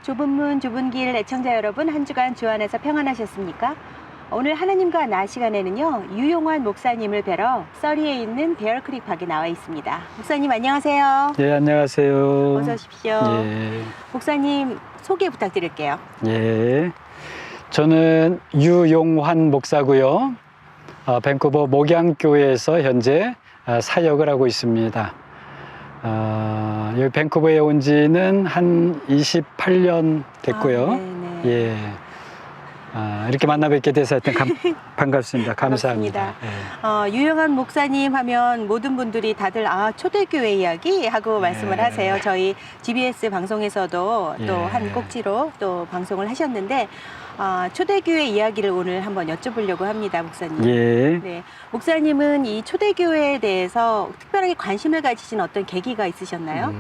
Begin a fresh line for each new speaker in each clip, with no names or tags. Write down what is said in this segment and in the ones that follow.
좁은 문 좁은 길 애청자 여러분, 한 주간 주 안에서 평안하셨습니까? 오늘 하나님과 나 시간에는요, 유용환 목사님을 뵈러 써리에 있는 베어크릭 박에 나와 있습니다. 목사님 안녕하세요.
예, 안녕하세요.
어서 오십시오.
예.
목사님 소개 부탁드릴게요.
예. 저는 유용환 목사고요. 밴쿠버 목양교회에서 현재 사역을 하고 있습니다. 여기 밴쿠버에 온 지는 한 28년 됐고요. 예. 이렇게 만나 뵙게 돼서 하여튼 반갑습니다. 감사합니다. 예.
유용한 목사님 하면 모든 분들이 다들 초대교회 이야기 하고 말씀을 하세요. 저희 GBS 방송에서도 또 한 꼭지로 또 방송을 하셨는데 초대교회 이야기를 오늘 한번 여쭤보려고 합니다, 목사님.
예.
네, 목사님은 이 초대교회에 대해서 특별하게 관심을 가지신 어떤 계기가 있으셨나요?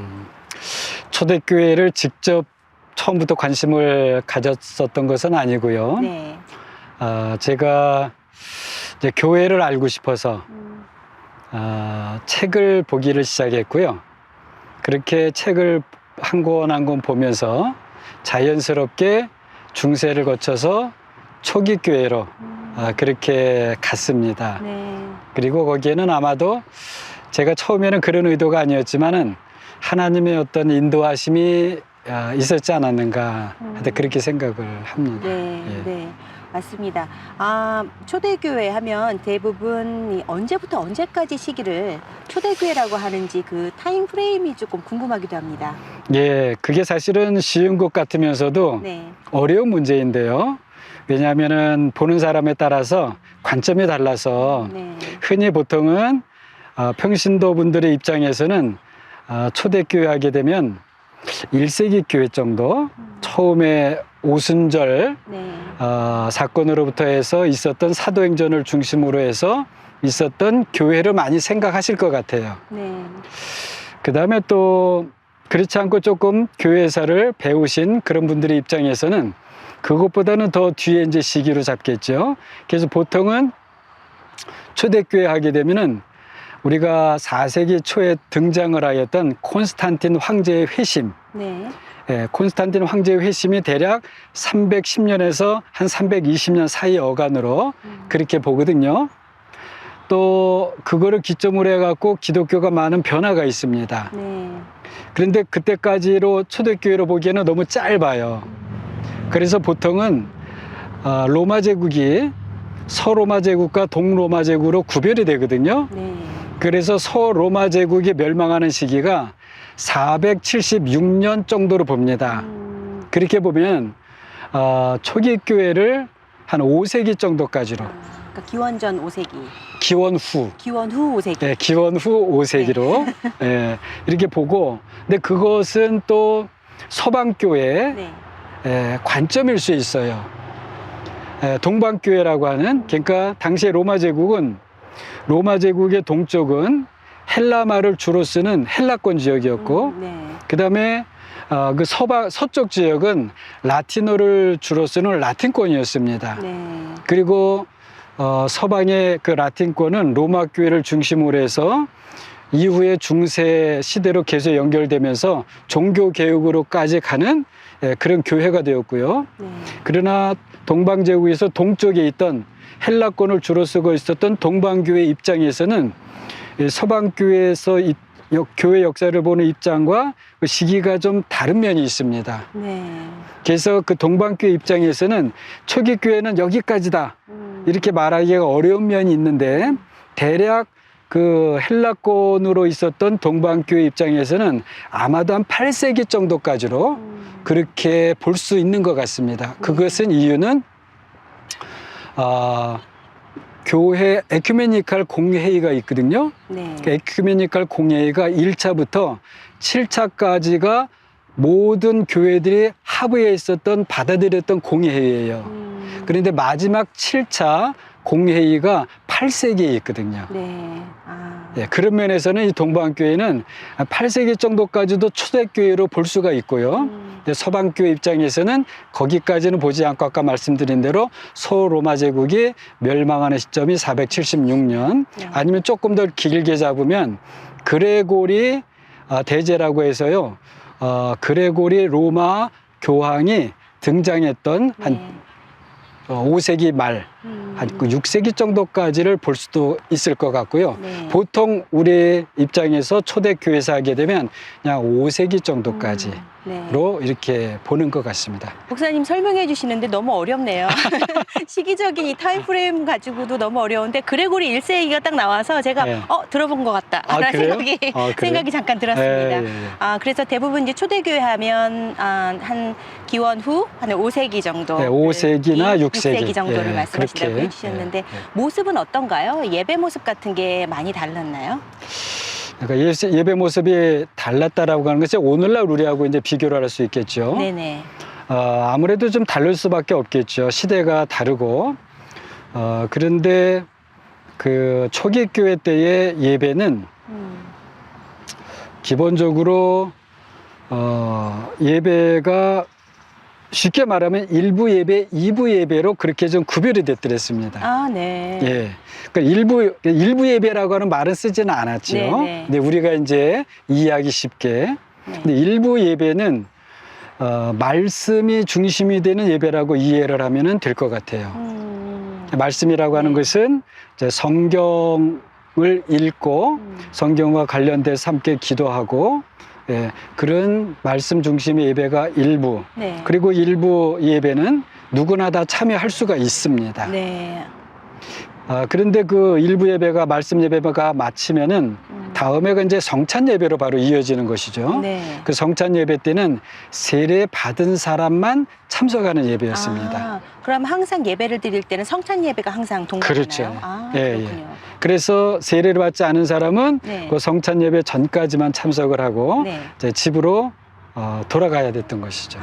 초대교회를 직접 처음부터 관심을 가졌었던 것은 아니고요.
네.
제가 이제 교회를 알고 싶어서 책을 보기를 시작했고요. 그렇게 책을 한 권 한 권 보면서 자연스럽게 중세를 거쳐서 초기 교회로 그렇게 갔습니다.
네.
그리고 거기에는 아마도 제가 처음에는 그런 의도가 아니었지만은 하나님의 어떤 인도하심이 있었지 않았는가 하여튼 그렇게 생각을 합니다.
네,
예.
네, 맞습니다. 초대교회 하면 대부분 언제부터 언제까지 시기를 초대교회라고 하는지 그 타임 프레임이 조금 궁금하기도 합니다.
예, 그게 사실은 쉬운 것 같으면서도
네.
어려운 문제인데요. 왜냐하면은 보는 사람에 따라서 관점이 달라서
네.
흔히 보통은 평신도 분들의 입장에서는 초대교회 하게 되면 1세기 교회 정도 처음에 오순절
네.
사건으로부터 해서 있었던 사도행전을 중심으로 해서 있었던 교회를 많이 생각하실 것 같아요.
네.
그 다음에 또 그렇지 않고 조금 교회사를 배우신 그런 분들의 입장에서는 그것보다는 더 뒤에 이제 시기로 잡겠죠. 그래서 보통은 초대교회 하게 되면은 우리가 4세기 초에 등장을 하였던 콘스탄틴 황제의 회심.
네.
예, 콘스탄틴 황제의 회심이 대략 310년에서 한 320년 사이 어간으로 그렇게 보거든요. 또 그거를 기점으로 해갖고 기독교가 많은 변화가 있습니다.
네.
그런데 그때까지로 초대교회로 보기에는 너무 짧아요. 그래서 보통은 로마 제국이 서로마 제국과 동로마 제국으로 구별이 되거든요.
네.
그래서 서로마 제국이 멸망하는 시기가 476년 정도로 봅니다. 그렇게 보면 초기 교회를 한 5세기 정도까지로,
그러니까 기원전 5세기.
기원 후,
기원 후 5세기.
네, 기원 후 5세기로 네, 이렇게 보고, 근데 그것은 또 서방교회의
네.
관점일 수 있어요. 동방교회라고 하는, 그러니까 당시에 로마 제국은, 로마 제국의 동쪽은 헬라말을 주로 쓰는 헬라권 지역이었고,
네.
그 다음에 그 서쪽 지역은 라틴어를 주로 쓰는 라틴권이었습니다.
네.
그리고 서방의 그 라틴권은 로마 교회를 중심으로 해서 이후에 중세 시대로 계속 연결되면서 종교 개혁으로까지 가는 그런 교회가 되었고요.
네.
그러나 동방제국에서 동쪽에 있던 헬라권을 주로 쓰고 있었던 동방교회 입장에서는 서방교회에서 교회 역사를 보는 입장과 그 시기가 좀 다른 면이 있습니다.
네.
그래서 그 동방교회 입장에서는 초기 교회는 여기까지다 이렇게 말하기가 어려운 면이 있는데, 대략 그 헬라권으로 있었던 동방교회 입장에서는 아마도 한 8세기 정도까지로 그렇게 볼 수 있는 것 같습니다. 그것은 이유는 교회 에큐메니칼 공회의가 있거든요.
네.
그 에큐메니칼 공회의가 1차부터 7차까지가 모든 교회들이 합의해 있었던, 받아들였던 공회의예요. 그런데 마지막 7차 공회의가 8세기에 있거든요.
네.
예, 그런 면에서는 이 동방교회는 8세기 정도까지도 초대교회로 볼 수가 있고요. 서방교회 입장에서는 거기까지는 보지 않고 아까 말씀드린 대로 서로마 제국이 멸망하는 시점이 476년, 아니면 조금 더 길게 잡으면 그레고리 대제라고 해서요, 그레고리 로마 교황이 등장했던 한
네.
5세기 말, 한 6세기 정도까지를 볼 수도 있을 것 같고요.
네.
보통 우리 입장에서 초대교회사 하게 되면 그냥 5세기 정도까지로
네.
이렇게 보는 것 같습니다.
목사님 설명해 주시는데 너무 어렵네요. 시기적인 이 타임프레임 가지고도 너무 어려운데 그레고리 1세기가 딱 나와서 제가
네.
들어본 것 같다
아,
라는
그래요?
생각이,
그래요?
생각이 잠깐 들었습니다.
예, 예, 예.
그래서 대부분 이제 초대교회 하면 한 기원 후 한 5세기 정도,
네, 5세기나 6세기.
정도를
예,
말씀하신다고
그렇게.
해주셨는데
예, 예.
모습은 어떤가요? 예배 모습 같은 게 많이 달랐나요?
그러니까 예배 모습이 달랐다라고 하는 것이 오늘날 우리하고 이제 비교를 할 수 있겠죠.
네네.
아무래도 좀 다를 수밖에 없겠죠. 시대가 다르고. 그런데 그 초기 교회 때의 예배는 기본적으로 예배가 쉽게 말하면 1부 예배, 2부 예배로 그렇게 좀 구별이 됐더랬습니다.
아, 네.
예. 그러니까 일부 예배라고 하는 말은 쓰지는 않았죠.
네네.
근데 우리가 이제 이해하기 쉽게.
네.
근데 일부 예배는 말씀이 중심이 되는 예배라고 이해를 하면 될 것 같아요. 말씀이라고 하는
네.
것은 이제 성경을 읽고 성경과 관련돼서 함께 기도하고, 예, 그런 말씀 중심의 예배가 일부.
네.
그리고 일부 예배는 누구나 다 참여할 수가 있습니다.
네.
그런데 그 일부 예배가 말씀 예배가 마치면은 다음에가 이제 성찬 예배로 바로 이어지는 것이죠.
네.
그 성찬 예배 때는 세례 받은 사람만 참석하는 예배였습니다.
그럼 항상 예배를 드릴 때는 성찬 예배가 항상 동반하나요?
그렇죠. 예,
그렇군요.
그래서 세례를 받지 않은 사람은
네.
그 성찬 예배 전까지만 참석을 하고
네.
이제 집으로 돌아가야 됐던 것이죠.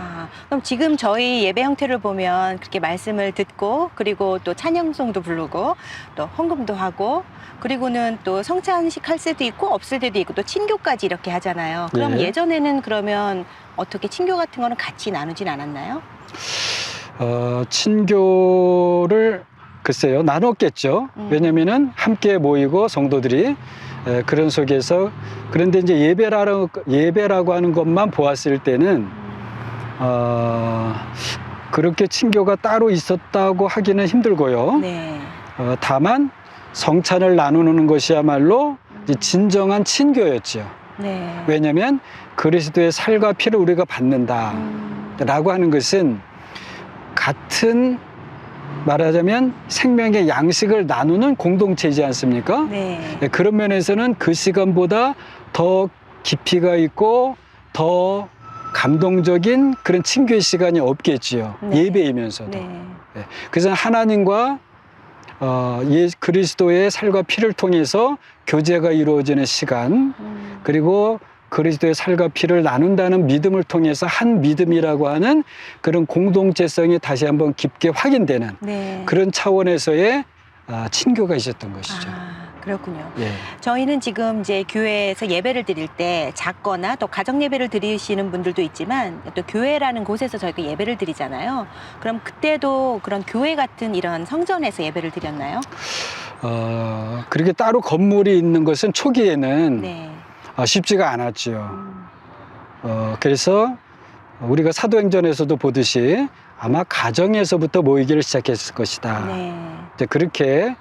그럼 지금 저희 예배 형태를 보면 그렇게 말씀을 듣고 그리고 또 찬양송도 부르고 또 헌금도 하고 그리고는 또 성찬식 할 때도 있고 없을 때도 있고 또 친교까지 이렇게 하잖아요. 그럼
네.
예전에는 그러면 어떻게 친교 같은 거는 같이 나누진 않았나요?
친교를 글쎄요 나눴겠죠. 왜냐면은 함께 모이고 성도들이 그런 속에서 그런데 이제 예배라고 하는 것만 보았을 때는 그렇게 친교가 따로 있었다고 하기는 힘들고요.
네.
다만 성찬을 나누는 것이야말로 이제 진정한 친교였죠.
네.
왜냐하면 그리스도의 살과 피를 우리가 받는다라고 하는 것은 같은 말하자면 생명의 양식을 나누는 공동체이지 않습니까?
네.
그런 면에서는 그 시간보다 더 깊이가 있고 더 감동적인 그런 친교의 시간이 없겠지요.
네.
예배이면서도.
네.
그래서 하나님과 그리스도의 살과 피를 통해서 교제가 이루어지는 시간, 그리고 그리스도의 살과 피를 나눈다는 믿음을 통해서 한 믿음이라고 하는 그런 공동체성이 다시 한번 깊게 확인되는
네.
그런 차원에서의 친교가 있었던 것이죠.
그렇군요.
예.
저희는 지금 이제 교회에서 예배를 드릴 때 작거나 또 가정 예배를 드리시는 분들도 있지만 또 교회라는 곳에서 저희가 예배를 드리잖아요. 그럼 그때도 그런 교회 같은 이런 성전에서 예배를 드렸나요?
그렇게 따로 건물이 있는 것은 초기에는
네.
쉽지가 않았지요. 그래서 우리가 사도행전에서도 보듯이 아마 가정에서부터 모이기를 시작했을 것이다.
네.
이제 그렇게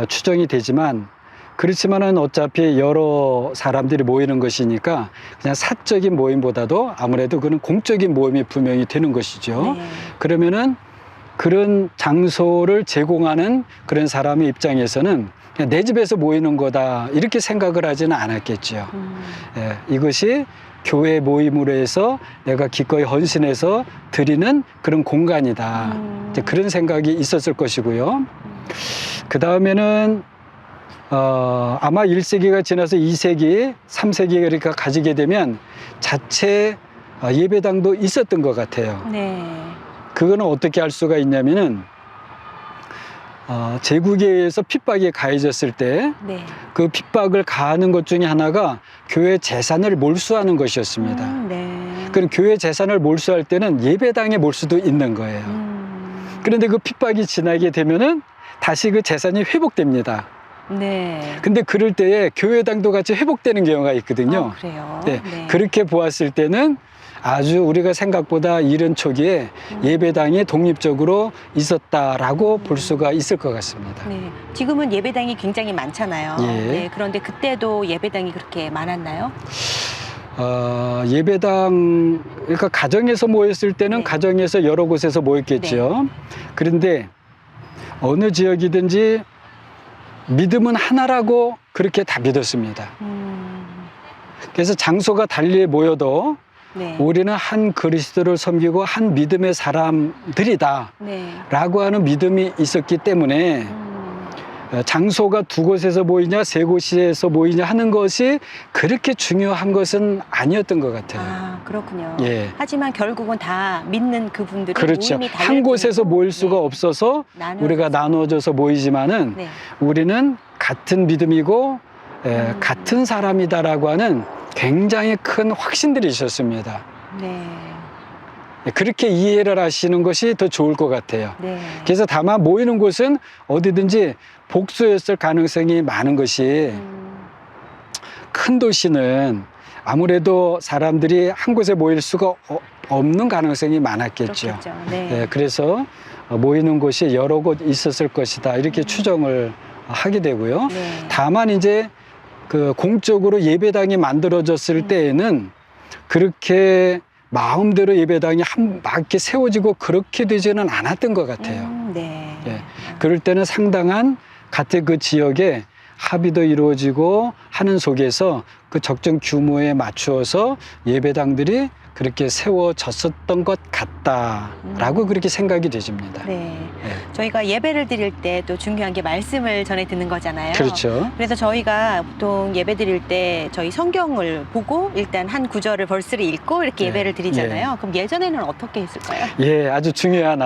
추정이 되지만 그렇지만은 어차피 여러 사람들이 모이는 것이니까 그냥 사적인 모임보다도 아무래도 그런 공적인 모임이 분명히 되는 것이죠.
네.
그러면은 그런 장소를 제공하는 그런 사람의 입장에서는 그냥 내 집에서 모이는 거다 이렇게 생각을 하지는 않았겠죠. 예, 이것이 교회 모임으로 해서 내가 기꺼이 헌신해서 드리는 그런 공간이다. 이제 그런 생각이 있었을 것이고요. 그 다음에는 아마 1세기가 지나서 2세기, 3세기가 이렇게 가지게 되면 자체 예배당도 있었던 것 같아요.
네.
그거는 어떻게 할 수가 있냐면은 제국에 의해서 핍박이 가해졌을 때 그
네.
핍박을 가하는 것 중에 하나가 교회 재산을 몰수하는 것이었습니다.
네.
그럼 교회 재산을 몰수할 때는 예배당에 몰수도 있는 거예요. 그런데 그 핍박이 지나게 되면은 다시 그 재산이 회복됩니다.
네.
근데 그럴 때에 교회당도 같이 회복되는 경우가 있거든요.
그래요?
네.
네.
그렇게 보았을 때는 아주 우리가 생각보다 이른 초기에 예배당이 독립적으로 있었다라고 볼 수가 있을 것 같습니다.
네. 지금은 예배당이 굉장히 많잖아요.
예.
네. 그런데 그때도 예배당이 그렇게 많았나요?
예배당, 그러니까 가정에서 모였을 때는
네.
가정에서 여러 곳에서 모였겠죠. 그런데 어느 지역이든지 믿음은 하나라고 그렇게 다 믿었습니다. 그래서 장소가 달리 모여도
네.
우리는 한 그리스도를 섬기고 한 믿음의 사람들이다
네.
라고 하는 믿음이 있었기 때문에 장소가 두 곳에서 모이냐 세 곳에서 모이냐 하는 것이 그렇게 중요한 것은 아니었던 것 같아요.
아, 그렇군요.
예.
하지만 결국은 다 믿는 그분들이
그렇죠.
모임이 다를
한 곳에서
뿐이고,
모일 수가
네.
없어서
나누어져서.
우리가 나누어져서 모이지만은
네.
우리는 같은 믿음이고 같은 사람이다라고 하는 굉장히 큰 확신들이 있었습니다.
네.
그렇게 이해를 하시는 것이 더 좋을 것 같아요.
네.
그래서 다만 모이는 곳은 어디든지 복수였을 가능성이 많은 것이 큰 도시는 아무래도 사람들이 한 곳에 모일 수가 없는 가능성이 많았겠죠.
그렇겠죠. 네.
그래서 모이는 곳이 여러 곳 있었을 것이다 이렇게 추정을 하게 되고요.
네.
다만 이제 그 공적으로 예배당이 만들어졌을 때에는 그렇게 마음대로 예배당이 막 이렇게 세워지고 그렇게 되지는 않았던 것 같아요.
네.
예. 그럴 때는 상당한 같은 그 지역에 합의도 이루어지고 하는 속에서 그 적정 규모에 맞추어서 예배당들이 그렇게 세워졌었던 것 같다라고 그렇게 생각이 되집니다.
네.
예.
저희가 예배를 드릴 때 또 중요한 게 말씀을 전해 듣는 거잖아요.
그렇죠.
그래서 저희가 보통 예배 드릴 때 저희 성경을 보고 일단 한 구절을 벌스를 읽고 이렇게
예.
예배를 드리잖아요. 그럼 예전에는 어떻게 했을까요?
예, 아주 중요한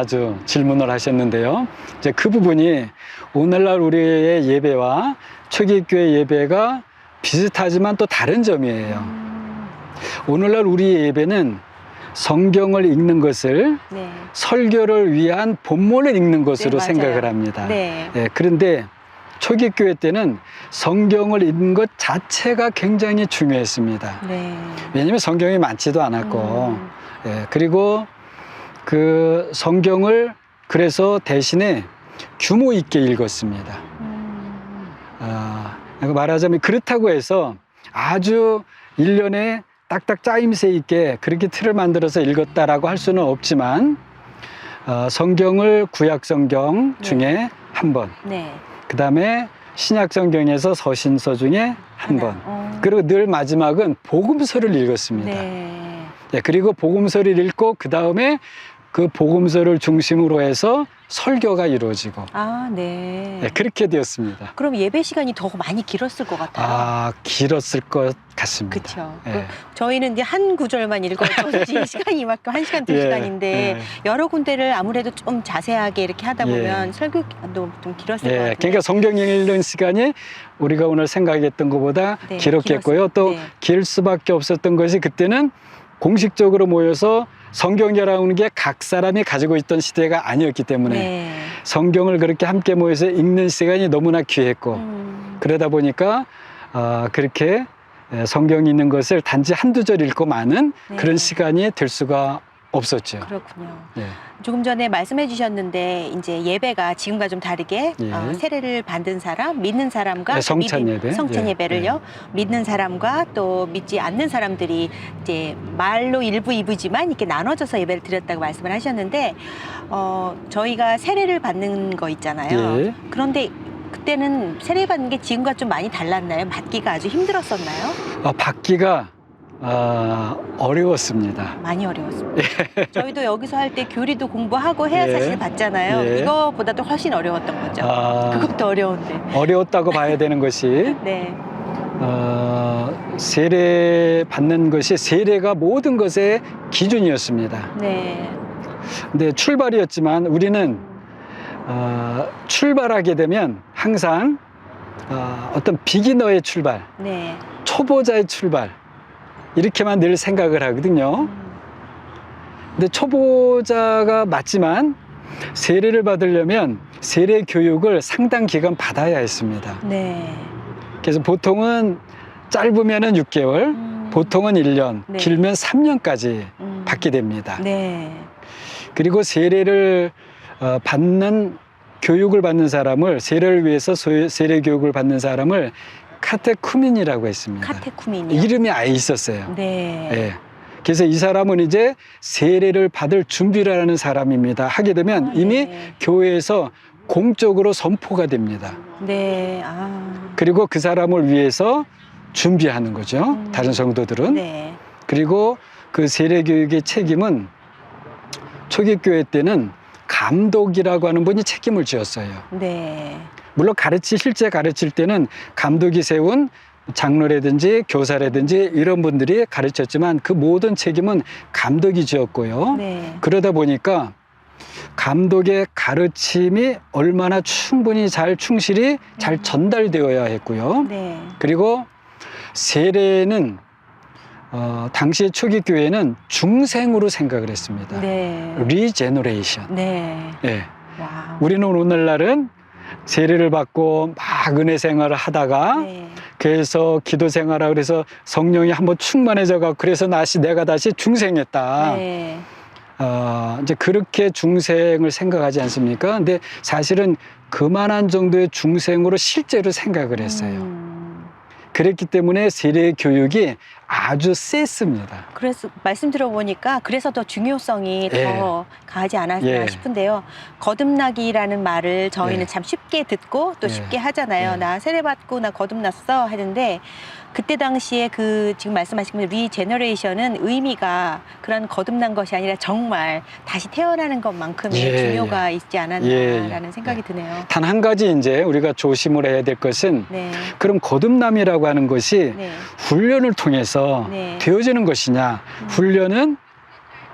질문을 하셨는데요. 이제 그 부분이 오늘날 우리의 예배와 초기교회 예배가 비슷하지만 또 다른 점이에요. 오늘날 우리의 예배는 성경을 읽는 것을
네.
설교를 위한 본문을 읽는 것으로
네, 맞아요.
생각을 합니다.
네.
예, 그런데 초기교회 때는 성경을 읽는 것 자체가 굉장히 중요했습니다.
네.
왜냐하면 성경이 많지도 않았고 예, 그리고 그 성경을 그래서 대신에 규모 있게 읽었습니다. 말하자면 그렇다고 해서 아주 1년에 딱딱 짜임새 있게 그렇게 틀을 만들어서 읽었다라고 할 수는 없지만 성경을 구약 성경 중에 한 번,
네.
그 다음에 신약 성경에서 서신서 중에 한 번, 그리고 늘 마지막은 복음서를 읽었습니다.
네.
예, 그리고 복음서를 읽고 그 다음에 그 복음서를 중심으로 해서 설교가 이루어지고
아, 네.
예, 그렇게 되었습니다.
그럼 예배 시간이 더 많이 길었을 것 같아요.
길었을 것 같습니다.
그렇죠.
예.
저희는 이제 한 구절만 읽어도 시간이 이만큼 1시간, 2시간인데
예.
여러 군데를 아무래도 좀 자세하게 이렇게 하다 보면 설교도 좀 길었을 것 같아요.
그러니까 성경 읽는 시간이 우리가 오늘 생각했던 것보다
네,
길었겠고요. 또
네.
길 수밖에 없었던 것이 그때는 공식적으로 모여서 성경이라는 게 각 사람이 가지고 있던 시대가 아니었기 때문에
네.
성경을 그렇게 함께 모여서 읽는 시간이 너무나 귀했고 그러다 보니까 그렇게 성경 읽는 것을 단지 한두 절 읽고 마는
네.
그런 시간이 될 수가 없었죠.
그렇군요.
예.
조금 전에 말씀해 주셨는데 이제 예배가 지금과 좀 다르게
예.
세례를 받은 사람, 믿는 사람과
네, 성찬 예배.
성찬
예.
예배를요. 믿는 사람과 또 믿지 않는 사람들이 이제 말로 일부 이부지만 이렇게 나눠져서 예배를 드렸다고 말씀을 하셨는데 저희가 세례를 받는 거 있잖아요.
예.
그런데 그때는 세례 받는 게 지금과 좀 많이 달랐나요? 받기가 아주 힘들었었나요?
받기가 어려웠습니다.
많이 어려웠습니다. 저희도 여기서 할 때 교리도 공부하고 해야
예.
사실 받잖아요.
예.
이거보다도 훨씬 어려웠던 거죠. 그것도 어려운데.
어려웠다고 봐야 되는 것이
네.
세례 받는 것이 세례가 모든 것의 기준이었습니다.
네.
근데 출발이었지만 우리는 출발하게 되면 항상 어떤 비기너의 출발,
네.
초보자의 출발 이렇게만 늘 생각을 하거든요. 근데 초보자가 맞지만 세례를 받으려면 세례 교육을 상당 기간 받아야 했습니다.
네.
그래서 보통은 짧으면은 6개월, 보통은 1년,
네.
길면 3년까지 받게 됩니다.
네.
그리고 세례를 받는 교육을 받는 사람을 세례를 위해서 세례 교육을 받는 사람을 카테쿠멘이라고 했습니다.
카테쿠멘이요.
이름이 아예 있었어요.
네.
예. 그래서 이 사람은 이제 세례를 받을 준비를 하는 사람입니다. 하게 되면 이미
네.
교회에서 공적으로 선포가 됩니다.
네.
그리고 그 사람을 위해서 준비하는 거죠. 다른 성도들은.
네.
그리고 그 세례 교육의 책임은 초기 교회 때는 감독이라고 하는 분이 책임을 지었어요.
네.
물론 실제 가르칠 때는 감독이 세운 장로라든지 교사라든지 이런 분들이 가르쳤지만 그 모든 책임은 감독이 지었고요.
네.
그러다 보니까 감독의 가르침이 얼마나 충분히 충실히 잘 전달되어야 했고요.
네.
그리고 세례는 당시 초기 교회는 중생으로 생각을 했습니다.
네.
리제너레이션.
네.
예.
와.
우리는 오늘날은 세례를 받고 막 은혜 생활을 하다가
네.
그래서 기도 생활하고 그래서 성령이 한번 충만해져 갖고 그래서 내가 다시 중생했다.
네.
이제 그렇게 중생을 생각하지 않습니까? 근데 사실은 그만한 정도의 중생으로 실제로 생각을 했어요. 그랬기 때문에 세례 교육이 아주 셌습니다.
그래서 말씀 들어보니까 그래서 더 중요성이
예.
더 가하지 않았나
예.
싶은데요. 거듭나기라는 말을 저희는
예.
참 쉽게 듣고 또
예.
쉽게 하잖아요.
예.
나 세례받고 나 거듭났어 하는데 그때 당시에 그 지금 말씀하신 리제너레이션은 의미가 그런 것이 아니라 정말 다시 태어나는 것만큼의
예.
중요가 있지 않았나라는
예.
생각이 드네요.
단 한 가지 이제 우리가 조심을 해야 될 것은
네.
그럼 거듭남이라고 하는 것이
네.
훈련을 통해서
네.
되어지는 것이냐. 훈련은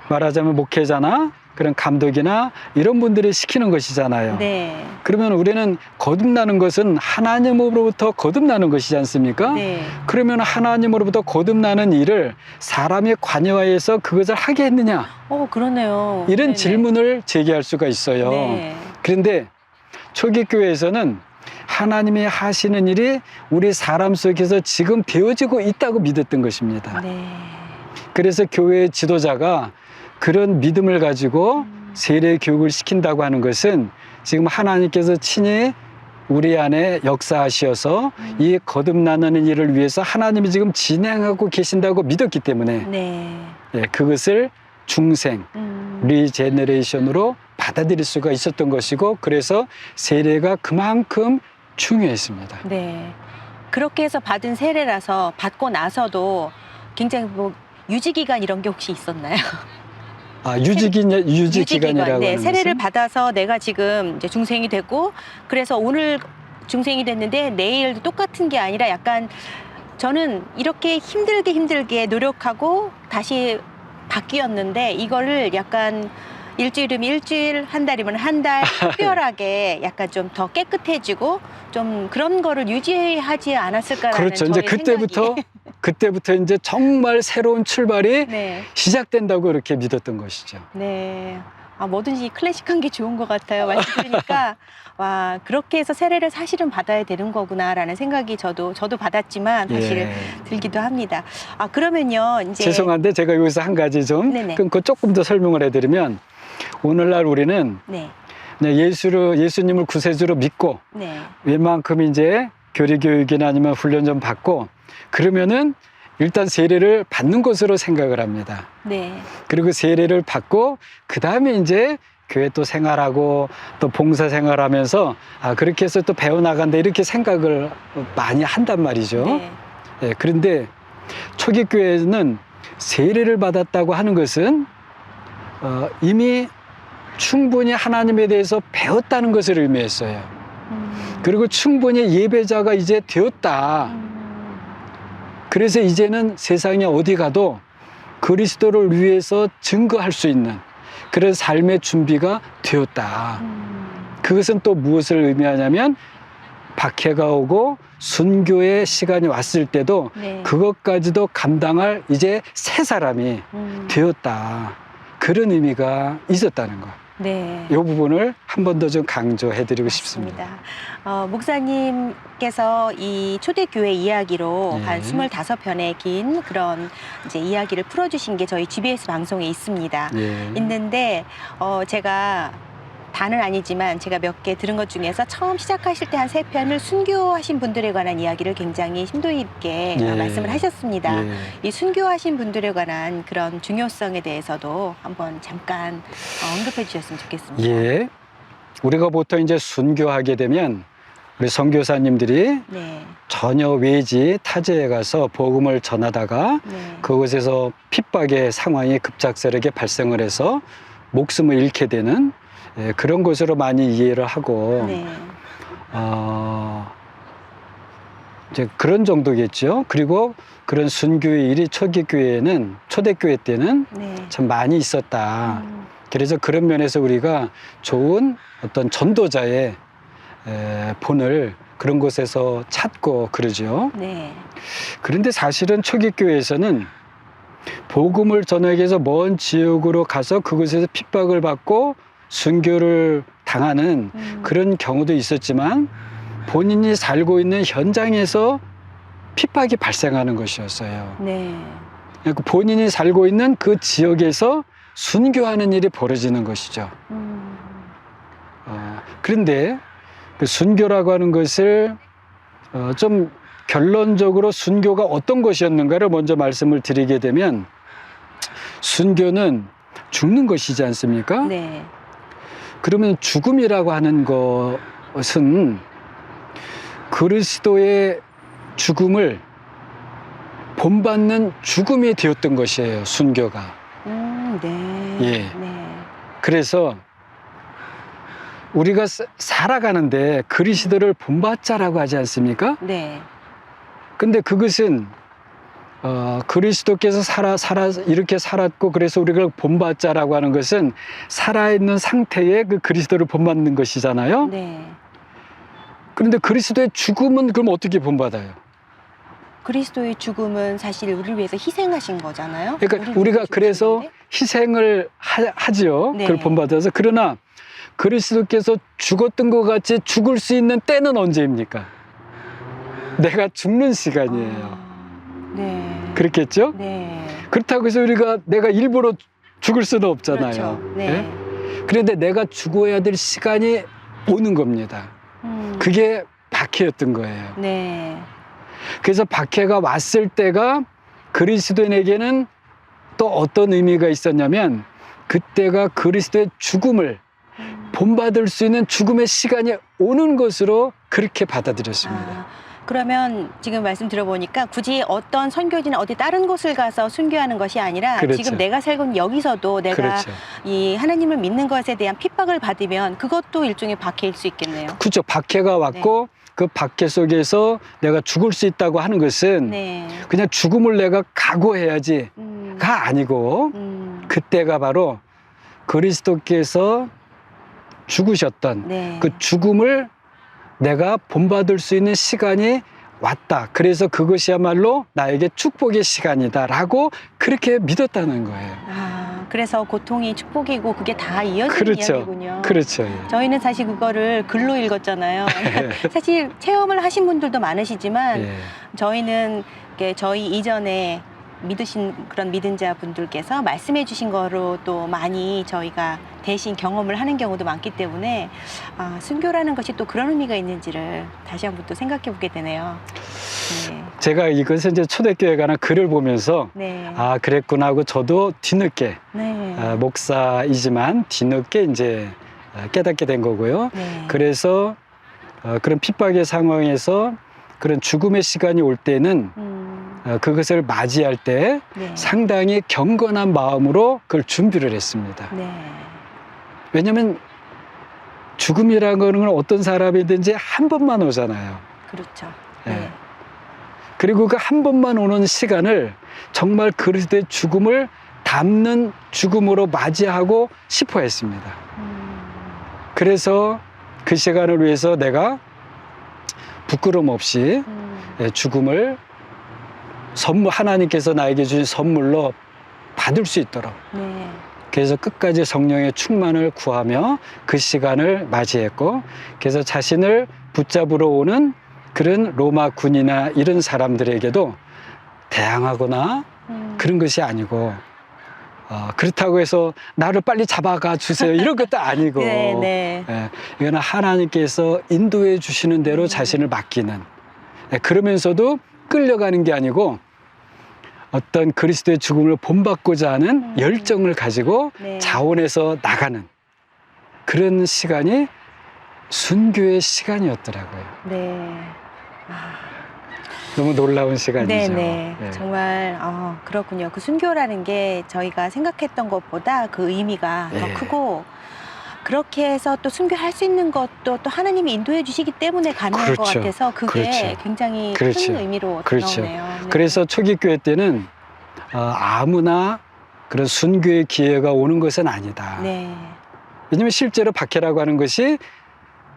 말하자면 목회자나 그런 감독이나 이런 분들이 시키는 것이잖아요.
네.
그러면 우리는 거듭나는 것은 하나님으로부터 거듭나는 것이지 않습니까?
네.
그러면 하나님으로부터 거듭나는 일을 사람이 관여하여서 그것을 하게 했느냐?
그러네요.
이런
네네.
질문을 제기할 수가 있어요.
네.
그런데 초기 교회에서는 하나님이 하시는 일이 우리 사람 속에서 지금 되어지고 있다고 믿었던 것입니다.
네.
그래서 교회 지도자가 그런 믿음을 가지고 세례 교육을 시킨다고 하는 것은 지금 하나님께서 친히 우리 안에 역사하셔서 이 거듭나는 일을 위해서 하나님이 지금 진행하고 계신다고 믿었기 때문에
네.
예, 그것을 중생, 리제너레이션으로 받아들일 수가 있었던 것이고 그래서 세례가 그만큼 중요했습니다.
네. 그렇게 해서 받은 세례라서 받고 나서도 굉장히 유지기간 이런 게 혹시 있었나요?
유지기간이라고
네,
하는
세례를
것은?
받아서 내가 지금 이제 중생이 됐고 그래서 오늘 중생이 됐는데 내일 똑같은 게 아니라 약간 저는 이렇게 힘들게 노력하고 다시 바뀌었는데 이거를 약간 일주일이면 일주일, 한 달이면 한 달 특별하게 약간 좀 더 깨끗해지고 좀 그런 거를 유지하지 않았을까라는
그렇죠. 이제
저의 생각이.
그때부터 이제 정말 새로운 출발이
네.
시작된다고 그렇게 믿었던 것이죠.
네. 뭐든지 클래식한 게 좋은 것 같아요. 말씀 들으니까 와 그렇게 해서 세례를 사실은 받아야 되는 거구나라는 생각이 저도 받았지만 사실
예.
들기도 합니다. 그러면요 이제
죄송한데 제가 여기서 한 가지 좀
네네.
끊고 조금 더 설명을 해드리면 오늘날 우리는
네.
예수님을 구세주로 믿고
네.
웬만큼 이제 교리 교육이나 아니면 훈련 좀 받고 그러면은 일단 세례를 받는 것으로 생각을 합니다.
네.
그리고 세례를 받고 그 다음에 이제 교회 또 생활하고 또 봉사 생활하면서 그렇게 해서 또 배워나간다 이렇게 생각을 많이 한단 말이죠.
네.
예, 그런데 초기 교회는 세례를 받았다고 하는 것은 이미 충분히 하나님에 대해서 배웠다는 것을 의미했어요. 그리고 충분히 예배자가 이제 되었다. 그래서 이제는 세상에 어디 가도 그리스도를 위해서 증거할 수 있는 그런 삶의 준비가 되었다. 그것은 또 무엇을 의미하냐면 박해가 오고 순교의 시간이 왔을 때도
네.
그것까지도 감당할 이제 새 사람이 되었다. 그런 의미가 있었다는 것.
네.
이 부분을 한 번 더 좀 강조해드리고 싶습니다.
맞습니다. 목사님께서 이 초대교회 이야기로
예.
한 25편의 긴 그런 이제 이야기를 풀어주신 게 저희 GBS 방송에 있습니다.
예.
있는데 제가 다는 아니지만 제가 몇 개 들은 것 중에서 처음 시작하실 때 한 3편을 순교하신 분들에 관한 이야기를 굉장히 심도 있게
예.
말씀을 하셨습니다.
예.
이 순교하신 분들에 관한 그런 중요성에 대해서도 한번 잠깐 언급해 주셨으면 좋겠습니다.
예. 우리가 보통 이제 순교하게 되면 우리 선교사님들이
네.
전혀 외지 타지에 가서 복음을 전하다가
네.
그곳에서 핍박의 상황이 급작스럽게 발생을 해서 목숨을 잃게 되는 그런 것으로 많이 이해를 하고
네.
이제 그런 정도겠죠. 그리고 그런 순교의 일이 초대교회는 때는
네.
참 많이 있었다. 그래서 그런 면에서 우리가 좋은 어떤 전도자의 본을 그런 곳에서 찾고 그러죠.
네.
그런데 사실은 초기교회에서는 복음을 전하기 위해서 먼 지역으로 가서 그곳에서 핍박을 받고 순교를 당하는 그런 경우도 있었지만 본인이 살고 있는 현장에서 핍박이 발생하는 것이었어요.
네.
그러니까 본인이 살고 있는 그 지역에서 순교하는 일이 벌어지는 것이죠. 그런데 그 순교라고 하는 것을 좀 결론적으로 순교가 어떤 것이었는가를 먼저 말씀을 드리게 되면 순교는 죽는 것이지 않습니까?
네.
그러면 죽음이라고 하는 것은 그리스도의 죽음을 본받는 죽음이 되었던 것이에요, 순교가.
네.
예.
네.
그래서 우리가 살아가는데 그리스도를 본받자라고 하지 않습니까?
네.
근데 그것은 그리스도께서 이렇게 살았고 그래서 우리가 본받자라고 하는 것은 살아있는 상태에 그 그리스도를 본받는 것이잖아요.
네.
그런데 그리스도의 죽음은 그럼 어떻게 본받아요?
그리스도의 죽음은 사실 우리를 위해서 희생하신 거잖아요.
그러니까 우리가 그래서 희생을 하지요.
네.
그걸 본받아서. 그러나 그리스도께서 죽었던 것 같이 죽을 수 있는 때는 언제입니까? 내가 죽는 시간이에요.
네.
그렇겠죠?
네.
그렇다고 해서 내가 일부러 죽을 수는 없잖아요.
그렇죠. 네.
예? 그런데 내가 죽어야 될 시간이 오는 겁니다. 그게 박해였던 거예요.
네.
그래서 박해가 왔을 때가 그리스도인에게는 또 어떤 의미가 있었냐면 그때가 그리스도의 죽음을 본받을 수 있는 죽음의 시간이 오는 것으로 그렇게 받아들였습니다.
그러면 지금 말씀 들어보니까 굳이 어떤 선교지나 어디 다른 곳을 가서 순교하는 것이 아니라
그렇죠.
지금 내가 살고 있는 여기서도 내가
그렇죠.
이 하나님을 믿는 것에 대한 핍박을 받으면 그것도 일종의 박해일 수 있겠네요.
그렇죠. 박해가 왔고 그 박해 속에서 내가 죽을 수 있다고 하는 것은
네.
그냥 죽음을 내가 각오해야지가 아니고 그때가 바로 그리스도께서 죽으셨던
네.
그 죽음을 내가 본받을 수 있는 시간이 왔다. 그래서 그것이야말로 나에게 축복의 시간이다라고 그렇게 믿었다는 거예요.
그래서 고통이 축복이고 그게 다 이어지는
그렇죠.
이야기군요.
그렇죠. 예.
저희는 사실 그거를 글로 읽었잖아요. 사실 체험을 하신 분들도 많으시지만
예.
저희는 저희 이전에 믿으신 그런 믿은 자분들께서 말씀해 주신 거로 또 많이 저희가 대신 경험을 하는 경우도 많기 때문에 순교라는 것이 또 그런 의미가 있는지를 다시 한번 또 생각해 보게 되네요. 네.
제가 이것을 이제 초대교회 관한 글을 보면서
네.
그랬구나 하고 저도 뒤늦게
네.
목사이지만 뒤늦게 이제 깨닫게 된 거고요.
네.
그래서 그런 핍박의 상황에서 그런 죽음의 시간이 올 때는 그것을 맞이할 때
네.
상당히 경건한 마음으로 그걸 준비를 했습니다.
네.
왜냐하면 죽음이라는 거는 어떤 사람이든지 한 번만 오잖아요.
그렇죠.
네.
네.
그리고 그 한 번만 오는 시간을 정말 그리스도의 죽음을 담는 죽음으로 맞이하고 싶어 했습니다. 그래서 그 시간을 위해서 내가 부끄럼 없이 죽음을 하나님께서 나에게 주신 선물로 받을 수 있도록
네.
그래서 끝까지 성령의 충만을 구하며 그 시간을 맞이했고, 그래서 자신을 붙잡으러 오는 그런 로마 군이나 이런 사람들에게도 대항하거나 그런 것이 아니고, 그렇다고 해서 나를 빨리 잡아가 주세요 이런 것도 아니고
네.
예, 이거는 하나님께서 인도해 주시는 대로 자신을 맡기는, 그러면서도 끌려가는 게 아니고 어떤 그리스도의 죽음을 본받고자 하는 열정을 가지고
네.
자원해서 나가는 그런 시간이 순교의 시간이었더라고요.
네.
너무 놀라운 시간이죠.
네네.
예.
정말 그렇군요. 그 순교라는 게 저희가 생각했던 것보다 그 의미가 더
예.
크고, 그렇게 해서 또 순교할 수 있는 것도 또 하나님이 인도해 주시기 때문에 가능한 것
그렇죠.
같아서 그게
그렇죠.
굉장히
그렇죠.
큰 의미로
그렇죠.
나오네요. 네.
그래서 초기 교회 때는 아무나 그런 순교의 기회가 오는 것은 아니다.
네.
왜냐하면 실제로 박해라고 하는 것이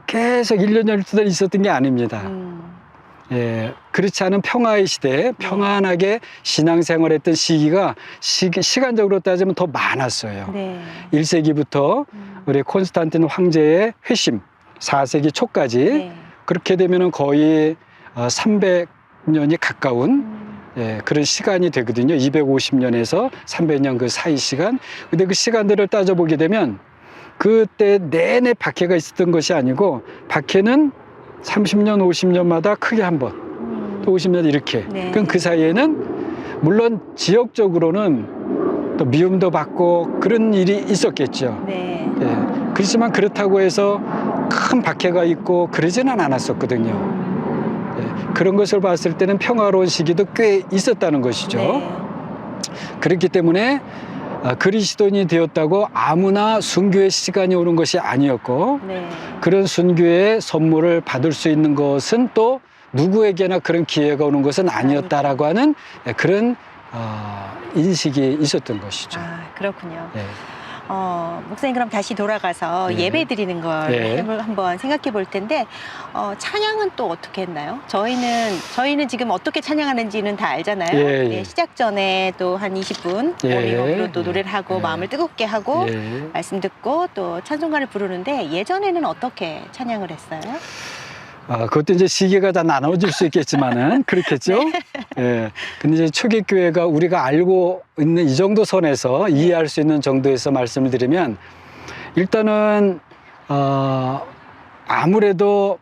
계속 1년, 12달 있었던 게 아닙니다. 예, 그렇지 않은 평화의 시대에 평안하게 신앙생활했던 시기가 시간적으로 따지면 더 많았어요.
네.
1세기부터 우리 콘스탄틴 황제의 회심, 4세기 초까지
네.
그렇게 되면은 거의 300년이 가까운 예, 그런 시간이 되거든요. 250년에서 300년 그 사이 시간. 근데 그 시간들을 따져보게 되면 그때 내내 박해가 있었던 것이 아니고, 박해는 30년, 50년마다 크게 한 번, 또 50년 이렇게.
네.
그럼 그 사이에는 물론 지역적으로는 또 미움도 받고 그런 일이 있었겠죠.
네.
예. 그렇지만 그렇다고 해서 큰 박해가 있고 그러지는 않았었거든요. 예. 그런 것을 봤을 때는 평화로운 시기도 꽤 있었다는 것이죠.
네.
그렇기 때문에 그리스도인이 되었다고 아무나 순교의 시간이 오는 것이 아니었고,
네.
그런 순교의 선물을 받을 수 있는 것은 또 누구에게나 그런 기회가 오는 것은 아니었다라고 하는 그런 인식이 있었던 것이죠.
그렇군요.
예.
목사님, 그럼 다시 돌아가서
예.
예배 드리는 걸
예.
한번 생각해 볼 텐데, 찬양은 또 어떻게 했나요? 저희는 지금 어떻게 찬양하는지는 다 알잖아요.
예.
네, 시작 전에 또 한 20분
예.
머리로 또 노래를 하고
예.
마음을 뜨겁게 하고
예.
말씀 듣고 또 찬송가를 부르는데, 예전에는 어떻게 찬양을 했어요?
그것도 이제 시기가 다 나눠질 수 있겠지만은 그렇겠죠. 예. 근데 이제 초기 교회가 우리가 알고 있는 이 정도 선에서 이해할 수 있는 정도에서 말씀을 드리면, 일단은 아무래도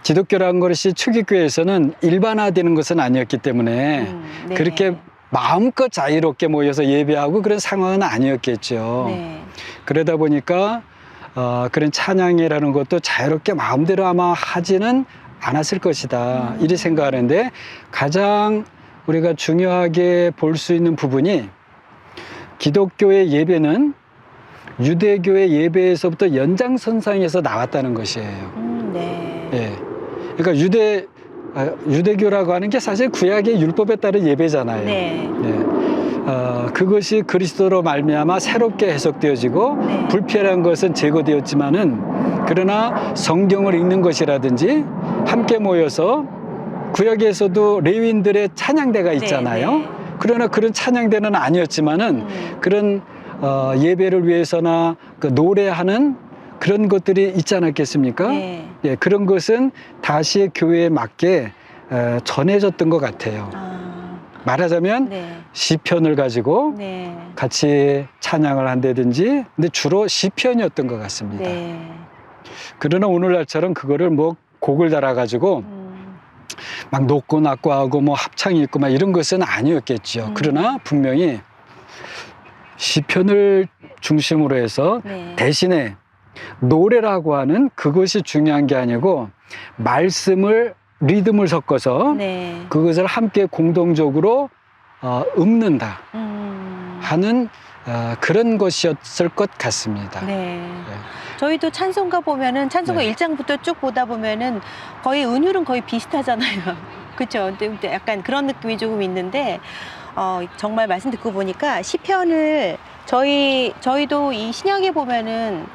기독교라는 것이 초기 교회에서는 일반화되는 것은 아니었기 때문에
네.
그렇게 마음껏 자유롭게 모여서 예배하고 그런 상황은 아니었겠죠.
네.
그러다 보니까 그런 찬양이라는 것도 자유롭게 마음대로 아마 하지는 않았을 것이다, 이리 생각하는데, 가장 우리가 중요하게 볼 수 있는 부분이, 기독교의 예배는 유대교의 예배에서부터 연장선상에서 나왔다는 것이에요.
네.
예. 그러니까 유대교라고 하는 게 사실 구약의 율법에 따른 예배잖아요.
네.
예. 그것이 그리스도로 말미암아 새롭게 해석되어지고
네.
불필요한 것은 제거되었지만은, 그러나 성경을 읽는 것이라든지 함께 모여서 구약에서도 레위인들의 찬양대가 있잖아요.
네.
그러나 그런 찬양대는 아니었지만은 그런 예배를 위해서나 그 노래하는 그런 것들이 있지 않았겠습니까?
네.
예, 그런 것은 다시 교회에 맞게 전해졌던 것 같아요. 말하자면
네.
시편을 가지고
네.
같이 찬양을 한다든지, 근데 주로 시편이었던 것 같습니다.
네.
그러나 오늘날처럼 그거를 뭐 곡을 달아가지고 막 높고 낮고 하고 뭐 합창이 있고 막 이런 것은 아니었겠죠. 그러나 분명히 시편을 중심으로 해서
네.
대신에 노래라고 하는 그것이 중요한 게 아니고, 말씀을 리듬을 섞어서
네.
그것을 함께 공동적으로 읊는다 하는 그런 것이었을 것 같습니다.
네. 저희도 찬송가 보면은 찬송가
네.
1장부터 쭉 보다 보면은 거의 은율은 거의 비슷하잖아요. 그렇죠. 근데 약간 그런 느낌이 조금 있는데, 정말 말씀 듣고 보니까 시편을 저희도 이 신약에 보면은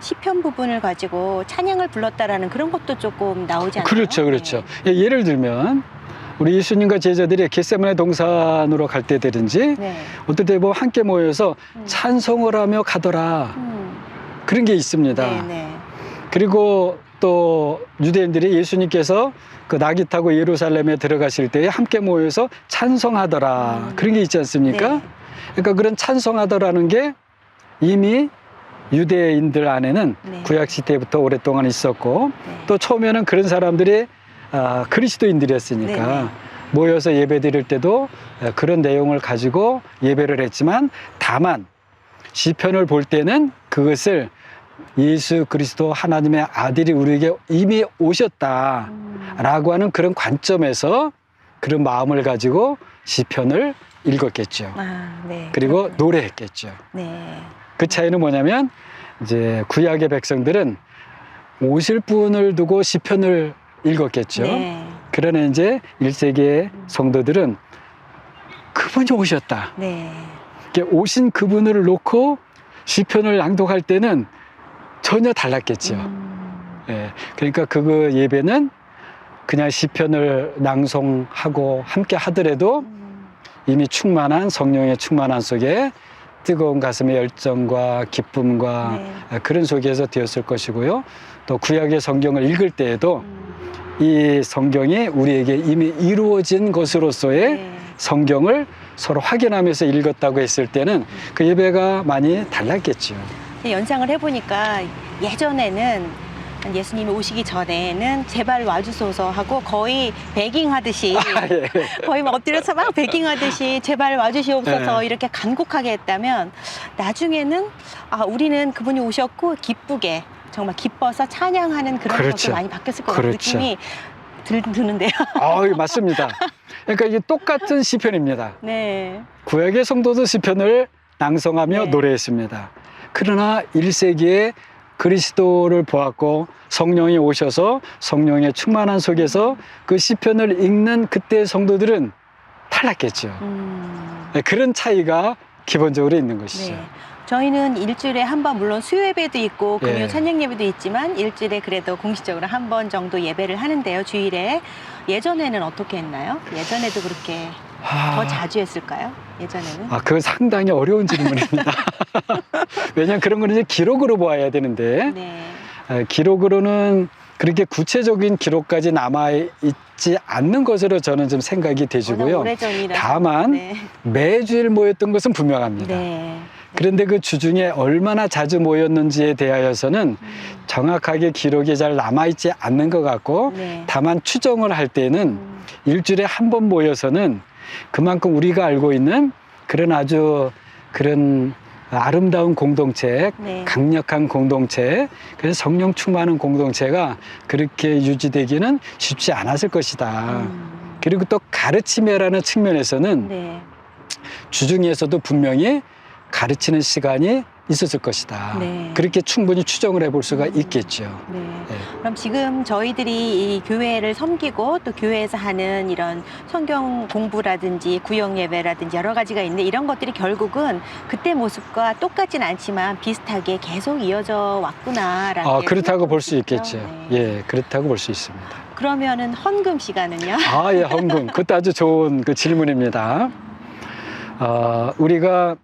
시편 부분을 가지고 찬양을 불렀다라는 그런 것도 조금 나오지 않나요?
그렇죠, 그렇죠. 예, 예를 들면 우리 예수님과 제자들이 겟세마네 동산으로 갈 때든지
네.
어떨 때 보면 함께 모여서
음.
찬송을 하며 가더라. 그런 게 있습니다.
네, 네.
그리고 또 유대인들이 예수님께서 그 나귀 타고 예루살렘에 들어가실 때에 함께 모여서 찬송하더라. 그런 게 있지 않습니까?
네.
그러니까 그런 찬송하더라는 게 이미 유대인들 안에는
네.
구약 시대부터 오랫동안 있었고
네.
또 처음에는 그런 사람들이 그리스도인들이었으니까
네네.
모여서 예배 드릴 때도 그런 내용을 가지고 예배를 했지만 다만 시편을 볼 때는 그것을 예수 그리스도 하나님의 아들이 우리에게 이미 오셨다라고 하는 그런 관점에서 그런 마음을 가지고 시편을 읽었겠죠.
네.
그리고
그렇군요.
노래했겠죠.
네.
그 차이는 뭐냐면 이제 구약의 백성들은 오실 분을 두고 시편을 읽었겠죠.
네.
그러나 이제 1세기의 성도들은 그분이 오셨다.
네.
이렇게 오신 그분을 놓고 시편을 낭독할 때는 전혀 달랐겠죠. 예, 그러니까 그 예배는 그냥 시편을 낭송하고 함께 하더라도 이미 충만한 성령의 충만한 속에 뜨거운 가슴의 열정과 기쁨과
네.
그런 속에서 되었을 것이고요. 또 구약의 성경을 읽을 때에도 이 성경이 우리에게 이미 이루어진 것으로서의
네.
성경을 서로 확인하면서 읽었다고 했을 때는 그 예배가 많이 달랐겠죠.
연상을 해보니까 예전에는 예수님이 오시기 전에는 제발 와주소서 하고 거의 베깅하듯이
예.
거의 막 엎드려서 막 베깅하듯이 제발 와주시옵소서
네.
이렇게 간곡하게 했다면 나중에는 우리는 그분이 오셨고 기쁘게 정말 기뻐서 찬양하는 그런
그렇죠.
것도 많이 바뀌었을 것 같은
그렇죠.
느낌이 드는데요.
맞습니다. 그러니까 이게 똑같은 시편입니다.
네.
구약의 성도도 시편을 낭송하며
네.
노래했습니다. 그러나 1세기에 그리스도를 보았고 성령이 오셔서 성령의 충만한 속에서 그 시편을 읽는 그때의 성도들은 탈락했죠. 그런 차이가 기본적으로 있는 것이죠.
네. 저희는 일주일에 한 번 물론 수요 예배도 있고 금요
예.
찬양 예배도 있지만 일주일에 그래도 공식적으로 한 번 정도 예배를 하는데요. 주일에. 예전에는 어떻게 했나요? 예전에도 그렇게 더 자주 했을까요? 예전에는?
그건 상당히 어려운 질문입니다. 왜냐하면 그런 거는 이제 기록으로 보아야 되는데
네.
기록으로는 그렇게 구체적인 기록까지 남아있지 않는 것으로 저는 좀 생각이
워낙
되지고요.
오래전이라.
다만
네.
매주일 모였던 것은 분명합니다.
네.
그런데 그 주중에 얼마나 자주 모였는지에 대하여서는 정확하게 기록이 잘 남아있지 않는 것 같고
네.
다만 추정을 할 때는 일주일에 한 번 모여서는 그만큼 우리가 알고 있는 그런 아주 그런 아름다운 공동체,
네.
강력한 공동체, 그래서 성령 충만한 공동체가 그렇게 유지되기는 쉽지 않았을 것이다. 그리고 또 가르침이라는 측면에서는
네.
주중에서도 분명히 가르치는 시간이 있었을 것이다.
네.
그렇게 충분히 추정을 해볼 수가 있겠죠.
네.
네.
그럼 지금 저희들이 이 교회를 섬기고 또 교회에서 하는 이런 성경 공부라든지 구역 예배라든지 여러 가지가 있는데 이런 것들이 결국은 그때 모습과 똑같진 않지만 비슷하게 계속 이어져 왔구나라는 게
그렇다고 볼 수
생각이
있겠죠.
들죠. 네.
예, 그렇다고 볼 수 있습니다.
그러면은 헌금 시간은요?
예, 헌금. 그것도 아주 좋은 그 질문입니다. 우리가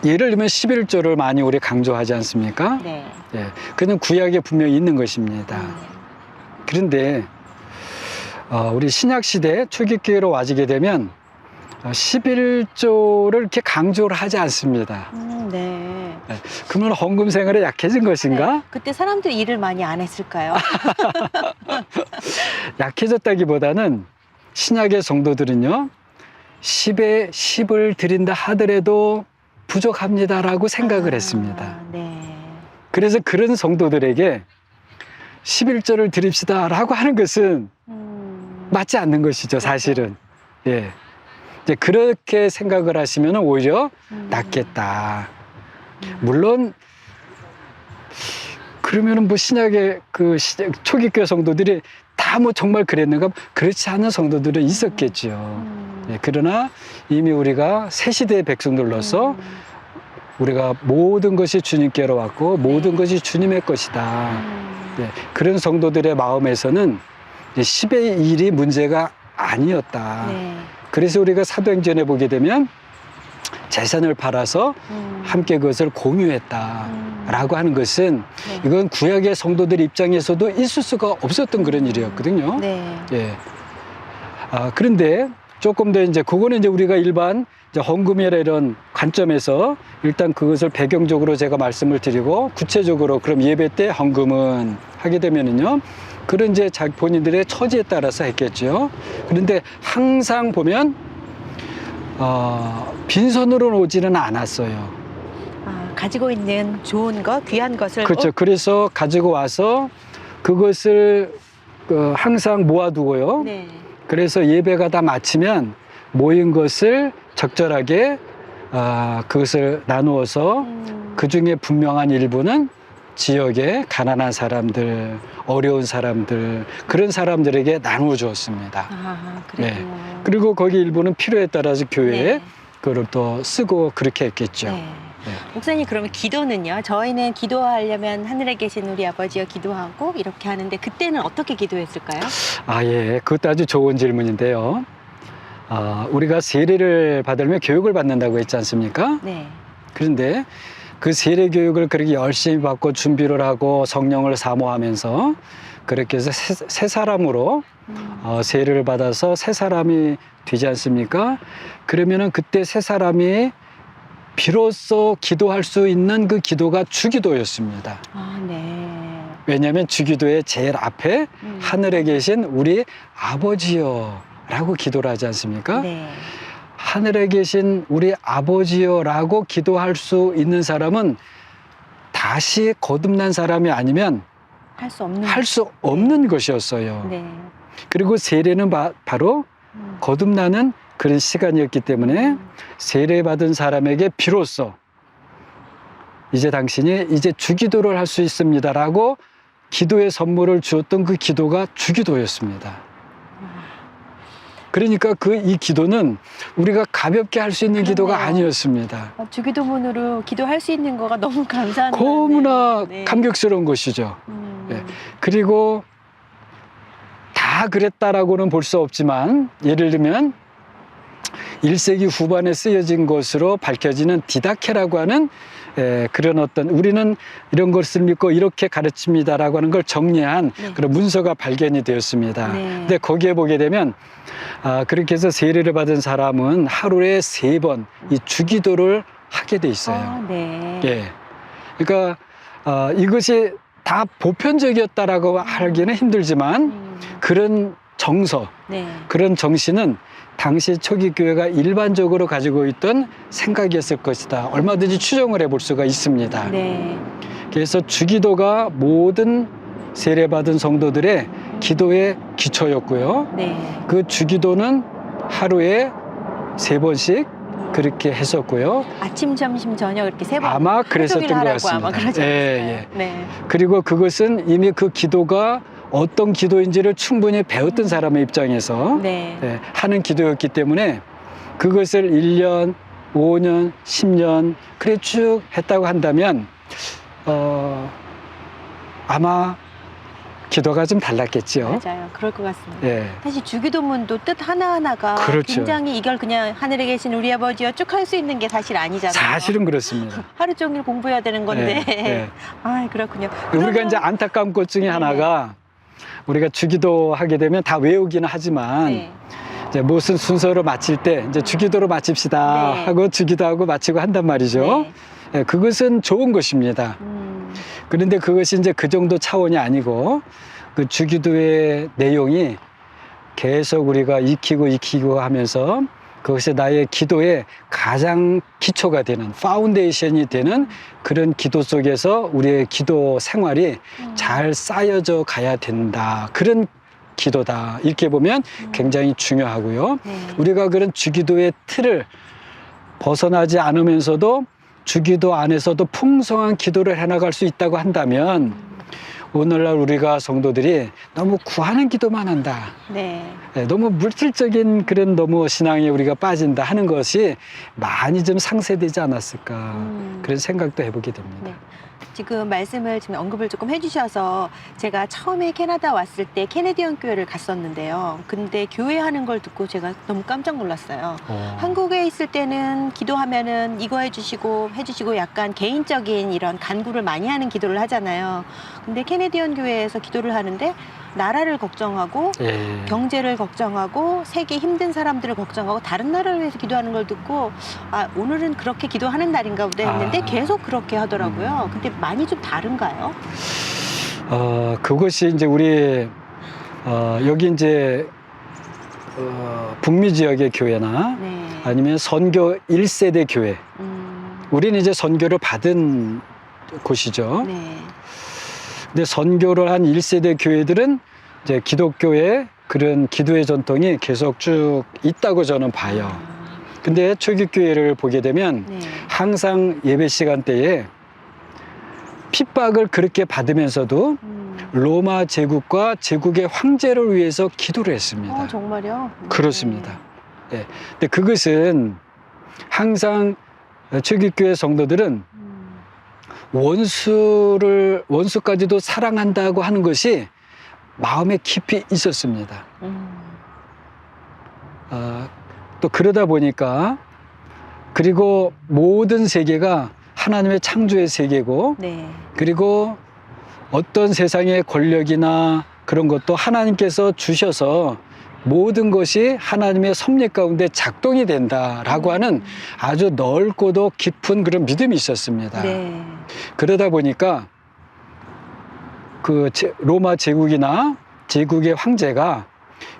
예를 들면 11조를 많이 우리 강조하지 않습니까?
네.
예, 그는 구약에 분명히 있는 것입니다. 그런데 우리 신약 시대 초기교회로 와지게 되면 11조를 이렇게 강조를 하지 않습니다.
네.
그러면 헌금 생활에 약해진 것인가?
네. 그때 사람들이 일을 많이 안 했을까요?
약해졌다기보다는 신약의 성도들은요 10에 10을 드린다 하더라도 부족합니다라고 생각을 했습니다.
네.
그래서 그런 성도들에게 11조를 드립시다라고 하는 것은 맞지 않는 것이죠, 사실은. 예. 이제 그렇게 생각을 하시면 오히려 낫겠다. 물론 그러면은 뭐 신약의 그 초기교회 성도들이 다 뭐 정말 그랬는가? 그렇지 않은 성도들은 있었겠죠. 예, 그러나 이미 우리가 새 시대의 백성들로서 우리가 모든 것이 주님께로 왔고 모든 것이 주님의 것이다. 예, 그런 성도들의 마음에서는 10의 1이 문제가 아니었다.
네.
그래서 우리가 사도행전에 보게 되면 재산을 팔아서 함께 그것을 공유했다라고 하는 것은
네.
이건 구약의 성도들 입장에서도 있을 수가 없었던 그런 일이었거든요.
네.
예. 그런데 조금 더 이제 그거는 이제 우리가 일반 이제 헌금이나 이런 관점에서 일단 그것을 배경적으로 제가 말씀을 드리고 구체적으로 그럼 예배 때 헌금은 하게 되면은요. 그런 이제 본인들의 처지에 따라서 했겠죠. 그런데 항상 보면 빈손으로 오지는 않았어요.
가지고 있는 좋은 것, 귀한 것을
그렇죠. 그래서 가지고 와서 그것을 항상 모아두고요.
네.
그래서 예배가 다 마치면 모인 것을 적절하게 그것을 나누어서 그 중에 분명한 일부는 지역의 가난한 사람들, 어려운 사람들, 그런 사람들에게 나누어 주었습니다.
그렇군요.
네. 그리고 거기 일부는 필요에 따라서 교회에
네.
그걸 또 쓰고 그렇게 했겠죠.
네. 목사님, 그러면 기도는요? 저희는 기도하려면 하늘에 계신 우리 아버지여 기도하고 이렇게 하는데 그때는 어떻게 기도했을까요?
예. 그것도 아주 좋은 질문인데요. 우리가 세례를 받으려면 교육을 받는다고 했지 않습니까?
네.
그런데 그 세례 교육을 그렇게 열심히 받고 준비를 하고 성령을 사모하면서 그렇게 해서 새 사람으로 세례를 받아서 새 사람이 되지 않습니까? 그러면은 그때 새 사람이 비로소 기도할 수 있는 그 기도가 주기도였습니다.
네.
왜냐하면 주기도의 제일 앞에 하늘에 계신 우리 아버지여 라고 기도를 하지 않습니까?
네.
하늘에 계신 우리 아버지여라고 기도할 수 있는 사람은 다시 거듭난 사람이 아니면
할 수
없는 것이었어요.
네.
그리고 세례는 바로 거듭나는 그런 시간이었기 때문에 세례받은 사람에게 비로소 이제 당신이 이제 주기도를 할 수 있습니다라고 기도의 선물을 주었던 그 기도가 주기도였습니다. 그러니까 이 기도는 우리가 가볍게 할 수 있는 기도가 아니었습니다.
주기도문으로 기도할 수 있는 거가 너무 감사한
너무나
네.
감격스러운 것이죠. 예. 그리고 다 그랬다라고는 볼 수 없지만 예를 들면 1세기 후반에 쓰여진 것으로 밝혀지는 디다케라고 하는 그런 어떤 우리는 이런 것을 믿고 이렇게 가르칩니다라고 하는 걸 정리한 그런 문서가 발견이 되었습니다.
네.
근데 거기에 보게 되면 그렇게 해서 세례를 받은 사람은 하루에 3번 이 주기도를 하게 돼 있어요.
네.
예. 그러니까 이것이 다 보편적이었다라고 하기는 힘들지만 그런 정서,
네.
그런 정신은 당시 초기 교회가 일반적으로 가지고 있던 생각이었을 것이다. 얼마든지 추정을 해볼 수가 있습니다.
네.
그래서 주기도가 모든 세례받은 성도들의 기도의 기초였고요.
네.
그 주기도는 하루에 3번씩 그렇게 했었고요.
아침, 점심, 저녁 이렇게 3번.
아마 그랬었던 것 같습니다.
아마 그러지 않았을까요? 네.
그리고 그것은 이미 그 기도가 어떤 기도인지를 충분히 배웠던 사람의 입장에서
네.
하는 기도였기 때문에 그것을 1년, 5년, 10년 그래 쭉 했다고 한다면 아마 기도가 좀 달랐겠죠.
맞아요. 그럴 것 같습니다.
예.
사실 주기도문도 뜻 하나하나가
그렇죠.
굉장히 이걸 그냥 하늘에 계신 우리 아버지여 쭉 할 수 있는 게 사실 아니잖아요.
사실은 그렇습니다.
하루 종일 공부해야 되는 건데.
예.
그렇군요.
우리가 이제 안타까운 것 중에 하나가 우리가 주기도 하게 되면 다 외우기는 하지만
네.
이제 무슨 순서로 마칠 때 이제 주기도로 마칩시다
네.
하고 주기도하고 마치고 한단 말이죠.
네.
그것은 좋은 것입니다. 그런데 그것이 이제 그 정도 차원이 아니고 그 주기도의 내용이 계속 우리가 익히고 하면서 그것이 나의 기도의 가장 기초가 되는 파운데이션이 되는 그런 기도 속에서 우리의 기도 생활이 잘 쌓여져 가야 된다. 그런 기도다. 이렇게 보면 굉장히 중요하고요. 우리가 그런 주기도의 틀을 벗어나지 않으면서도 주기도 안에서도 풍성한 기도를 해나갈 수 있다고 한다면 오늘날 우리가 성도들이 너무 구하는 기도만 한다.
네.
너무 물질적인 그런 너무 신앙에 우리가 빠진다 하는 것이 많이 좀 상쇄되지 않았을까 그런 생각도 해보게 됩니다.
네. 지금 말씀을 지금 언급을 조금 해주셔서 제가 처음에 캐나다 왔을 때 캐네디언 교회를 갔었는데요. 근데 교회 하는 걸 듣고 제가 너무 깜짝 놀랐어요. 한국에 있을 때는 기도하면은 이거 해주시고 약간 개인적인 이런 간구를 많이 하는 기도를 하잖아요. 근데 캐네디언 교회에서 기도를 하는데 나라를 걱정하고
예.
경제를 걱정하고 세계 힘든 사람들을 걱정하고 다른 나라를 위해서 기도하는 걸 듣고 아 오늘은 그렇게 기도하는 날인가 보다 했는데 계속 그렇게 하더라고요. 근데 많이 좀 다른가요?
그것이 이제 우리 여기 이제 북미 지역의 교회나
네.
아니면 선교 1세대 교회 우리는 이제 선교를 받은 곳이죠.
네.
근데 선교를 한 1세대 교회들은 이제 기독교의 그런 기도의 전통이 계속 쭉 있다고 저는 봐요. 근데 초기교회를 보게 되면
네.
항상 예배 시간대에 핍박을 그렇게 받으면서도 로마 제국과 제국의 황제를 위해서 기도를 했습니다.
정말요?
그렇습니다. 예. 근데 그것은 항상 초기교회 성도들은 원수까지도 사랑한다고 하는 것이 마음에 깊이 있었습니다. 또 그러다 보니까 그리고 모든 세계가 하나님의 창조의 세계고
네.
그리고 어떤 세상의 권력이나 그런 것도 하나님께서 주셔서 모든 것이 하나님의 섭리 가운데 작동이 된다라고 하는 아주 넓고도 깊은 그런 믿음이 있었습니다.
네.
그러다 보니까 그 로마 제국이나 제국의 황제가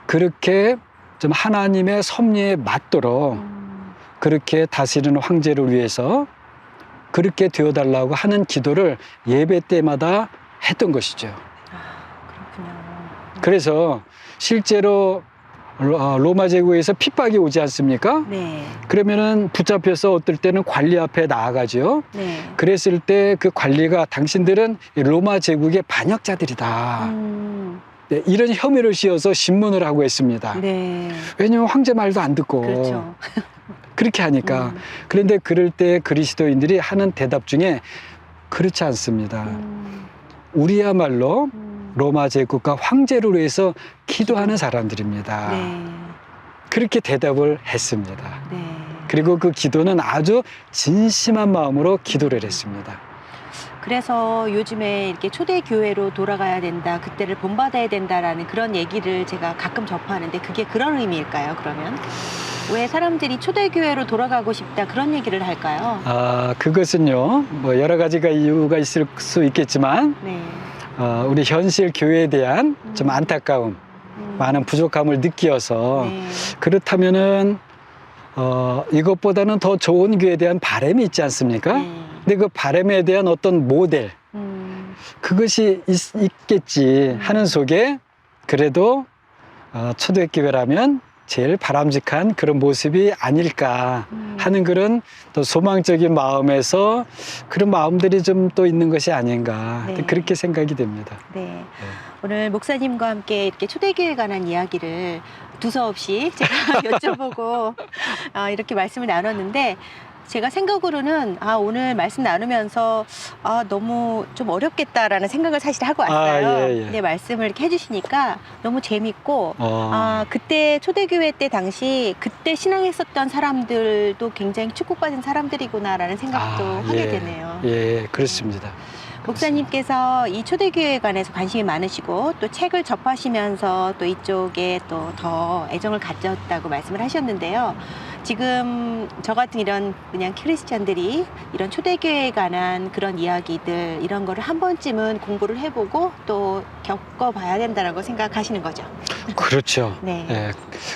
그렇게 좀 하나님의 섭리에 맞도록 그렇게 다스리는 황제를 위해서 그렇게 되어달라고 하는 기도를 예배 때마다 했던 것이죠.
그렇군요.
그래서 실제로 로마 제국에서 핍박이 오지 않습니까?
네.
그러면은 붙잡혀서 어떨 때는 관리 앞에 나아가죠.
네.
그랬을 때 그 관리가 당신들은 로마 제국의 반역자들이다. 네, 이런 혐의를 씌워서 신문을 하고 했습니다.
네.
왜냐하면 황제 말도 안 듣고
그렇죠.
그렇게 하니까. 그런데 그럴 때 그리스도인들이 하는 대답 중에 그렇지 않습니다. 우리야말로 로마 제국과 황제를 위해서 기도하는 사람들입니다.
네.
그렇게 대답을 했습니다.
네.
그리고 그 기도는 아주 진심한 마음으로 기도를 했습니다.
그래서 요즘에 이렇게 초대교회로 돌아가야 된다, 그때를 본받아야 된다라는 그런 얘기를 제가 가끔 접하는데 그게 그런 의미일까요, 그러면? 왜 사람들이 초대교회로 돌아가고 싶다 그런 얘기를 할까요?
그것은요, 뭐 여러 가지가 이유가 있을 수 있겠지만,
네.
우리 현실 교회에 대한 좀 안타까움, 많은 부족함을 느끼어서
네.
그렇다면은 이것보다는 더 좋은 교회에 대한 바람이 있지 않습니까?
네.
근데 그 바람에 대한 어떤 모델, 그것이 있겠지 하는 속에 그래도 초대교회라면 제일 바람직한 그런 모습이 아닐까 하는 그런 또 소망적인 마음에서 그런 마음들이 좀 또 있는 것이 아닌가
네.
그렇게 생각이 됩니다.
네. 오늘 목사님과 함께 이렇게 초대교회에 관한 이야기를 두서없이 제가 여쭤보고 이렇게 말씀을 나눴는데 제가 생각으로는 오늘 말씀 나누면서 너무 좀 어렵겠다라는 생각을 사실 하고 왔어요.
예.
근데 말씀을 이렇게 해주시니까 너무 재밌고 그때 초대교회 때 당시 그때 신앙했었던 사람들도 굉장히 축복받은 사람들이구나라는 생각도 하게 되네요.
예, 그렇습니다.
목사님께서 이 초대교회에 관해서 관심이 많으시고 또 책을 접하시면서 또 이쪽에 또 더 애정을 가졌다고 말씀을 하셨는데요. 지금 저 같은 이런 그냥 크리스찬들이 이런 초대교회에 관한 그런 이야기들 이런 거를 한 번쯤은 공부를 해보고 또 겪어봐야 된다라고 생각하시는 거죠.
그렇죠.
네.
예.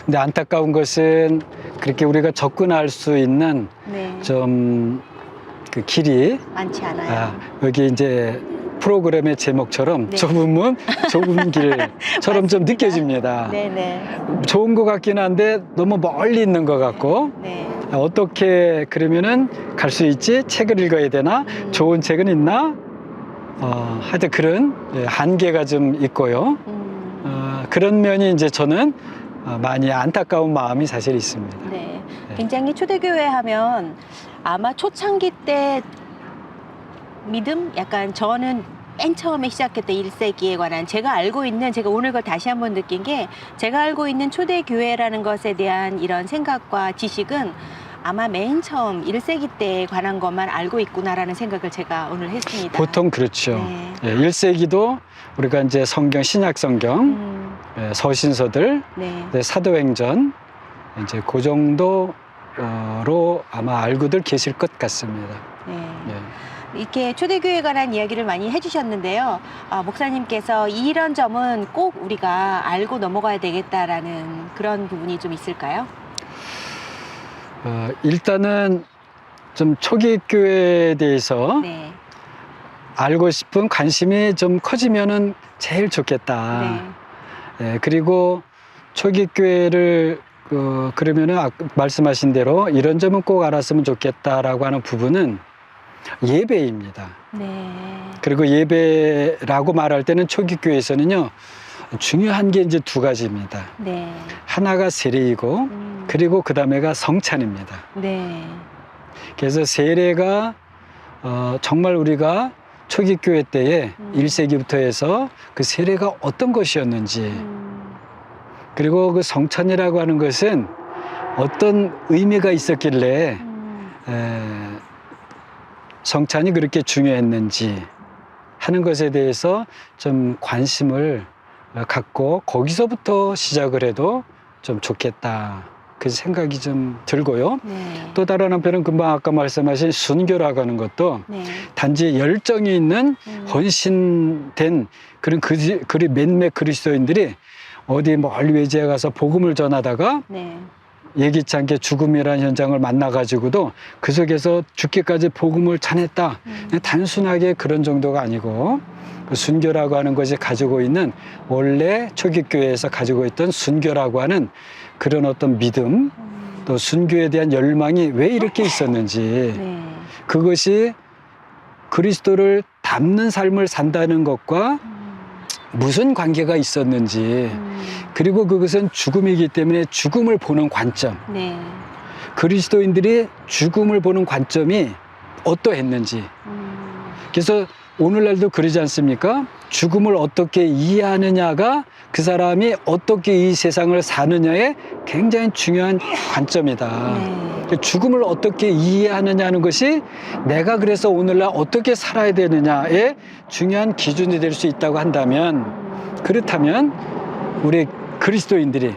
근데 안타까운 것은 그렇게 우리가 접근할 수 있는
네.
좀 그 길이
많지 않아요.
여기 이제 프로그램의 제목처럼
네.
좁은 문, 좁은 길처럼 좀 느껴집니다.
네네.
좋은 것 같긴 한데 너무 멀리 있는 것 같고
네.
어떻게 그러면은 갈 수 있지? 책을 읽어야 되나? 좋은 책은 있나? 하여튼 그런 한계가 좀 있고요. 그런 면이 이제 저는 많이 안타까운 마음이 사실 있습니다.
네. 굉장히 초대교회 하면 아마 초창기 때 믿음? 약간 저는 맨 처음에 시작했던 1세기에 관한 제가 알고 있는, 제가 오늘 걸 다시 한번 느낀 게, 제가 알고 있는 초대교회라는 것에 대한 이런 생각과 지식은 아마 맨 처음 1세기 때에 관한 것만 알고 있구나라는 생각을 제가 오늘 했습니다.
보통 그렇죠.
네.
1세기도 우리가 이제 성경, 신약 성경, 서신서들,
네.
사도행전, 이제 그 정도로 아마 알고들 계실 것 같습니다.
네.
예.
이렇게 초대교회에 관한 이야기를 많이 해주셨는데요. 목사님께서 이런 점은 꼭 우리가 알고 넘어가야 되겠다라는 그런 부분이 좀 있을까요?
일단은 좀 초기 교회에 대해서
네.
알고 싶은 관심이 좀 커지면은 제일 좋겠다.
네.
예, 그리고 초기 교회를 그러면은 말씀하신 대로 이런 점은 꼭 알았으면 좋겠다라고 하는 부분은 예배입니다.
네.
그리고 예배라고 말할 때는 초기 교회에서는요, 중요한 게 이제 두 가지입니다.
네.
하나가 세례이고, 그리고 그 다음에가 성찬입니다.
네.
그래서 세례가 정말 우리가 초기 교회 때에 1세기부터 해서 그 세례가 어떤 것이었는지, 그리고 그 성찬이라고 하는 것은 어떤 의미가 있었길래 성찬이 그렇게 중요했는지 하는 것에 대해서 좀 관심을 갖고 거기서부터 시작을 해도 좀 좋겠다. 그 생각이 좀 들고요.
네.
또 다른 한편은 금방 아까 말씀하신 순교라고 하는 것도
네.
단지 열정이 있는 헌신된 그런 몇몇 그리스도인들이 어디 멀리 외지에 가서 복음을 전하다가
네.
예기치 않게 죽음이라는 현장을 만나가지고도 그 속에서 죽기까지 복음을 전했다. 그냥 단순하게 그런 정도가 아니고 그 순교라고 하는 것이 가지고 있는 원래 초기 교회에서 가지고 있던 순교라고 하는 그런 어떤 믿음, 또 순교에 대한 열망이 왜 이렇게 있었는지,
네.
그것이 그리스도를 닮는 삶을 산다는 것과 무슨 관계가 있었는지, 그리고 그것은 죽음이기 때문에 죽음을 보는 관점,
네.
그리스도인들이 죽음을 보는 관점이 어떠했는지. 그래서 오늘날도 그러지 않습니까? 죽음을 어떻게 이해하느냐가 그 사람이 어떻게 이 세상을 사느냐의 굉장히 중요한 관점이다.
네.
죽음을 어떻게 이해하느냐는 것이 내가 그래서 오늘날 어떻게 살아야 되느냐의 중요한 기준이 될 수 있다고 한다면, 그렇다면 우리 그리스도인들이,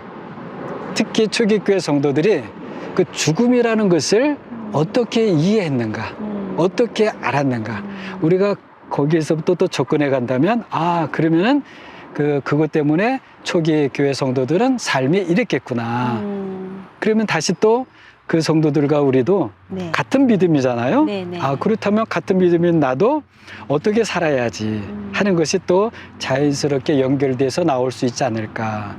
특히 초기교회 성도들이 그 죽음이라는 것을 어떻게 이해했는가, 어떻게 알았는가, 우리가 거기에서부터 또 접근해 간다면, 그러면은 그것 때문에 초기 교회 성도들은 삶이 이랬겠구나. 그러면 다시 또 그 성도들과 우리도
네.
같은 믿음이잖아요.
네, 네.
그렇다면 같은 믿음인 나도 어떻게 살아야지 하는 것이 또 자연스럽게 연결돼서 나올 수 있지 않을까.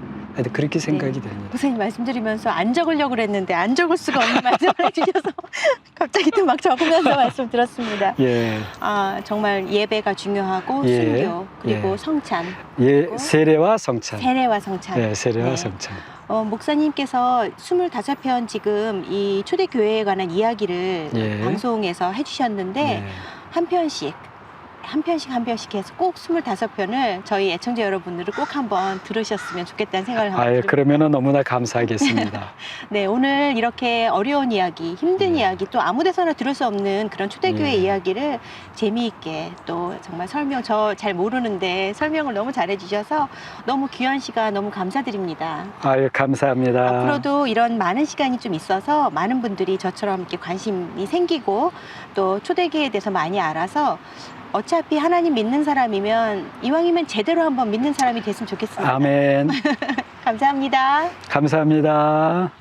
그렇게 생각이 됩니다.
목사님 말씀 드리면서 안 적으려고 그랬는데 안 적을 수가 없는 말씀을 해주셔서 갑자기 또 막 적으면서 말씀 들었습니다.
예.
정말 예배가 중요하고
예.
순교, 그리고 성찬,
세례와 성찬.
세례와 성찬.
예, 세례와
네.
성찬.
목사님께서 25편 지금 이 초대교회에 관한 이야기를
예.
방송에서 해주셨는데
예.
한 편씩 해서 꼭 25편을 저희 애청자 여러분들을 꼭 한번 들으셨으면 좋겠다는 생각을 하고 있습니다.
그러면은 너무나 감사하겠습니다.
네, 오늘 이렇게 어려운 이야기, 힘든
예.
이야기, 또 아무 데서나 들을 수 없는 그런 초대교회
예.
이야기를 재미있게 또 정말 저 잘 모르는데 설명을 너무 잘해주셔서 너무 귀한 시간 너무 감사드립니다.
감사합니다.
앞으로도 이런 많은 시간이 좀 있어서 많은 분들이 저처럼 이렇게 관심이 생기고 또 초대교회에 대해서 많이 알아서 어차피 하나님 믿는 사람이면 이왕이면 제대로 한번 믿는 사람이 됐으면 좋겠습니다.
아멘.
감사합니다.
감사합니다.